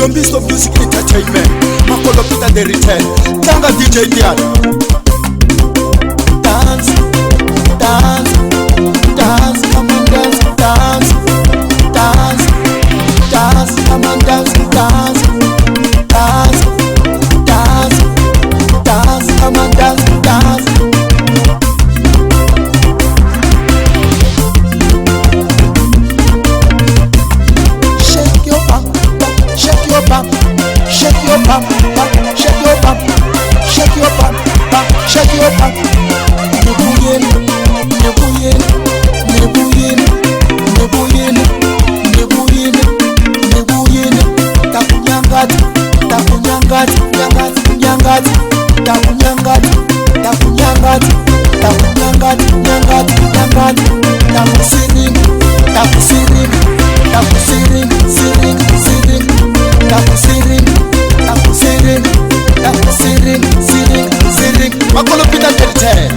Mbiso Music Entertainment, Makolo Peter the Return, Tanga DJ Diana. Dance, dance, dance, come on dance, dance, dance, dance, come on dance, dance, dance, dance, dance, come on dance, dance. Shake your bum, shake your bum, shake your bum, shake your bum, shake your bum, shake your bum. Nebuyen, nebuyen, nebuyen, nebuyen, nebuyen, nebuyen. Takunyangat, takunyangat, nyangat, nyangat, takunyangat, takunyangat, takunyangat, nyangat, nyangat. Takusiring, takusiring, takusiring, siring, siring. Takusiring, takusiring, takusiring, siring, siring. Makolo Peter the Return.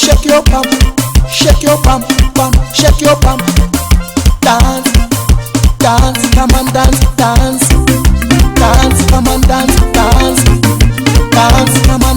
Shake your bum, shake your bum, shake your bum. Dance, dance, come on dance, dance, dance, come on dance, dance, dance, come on.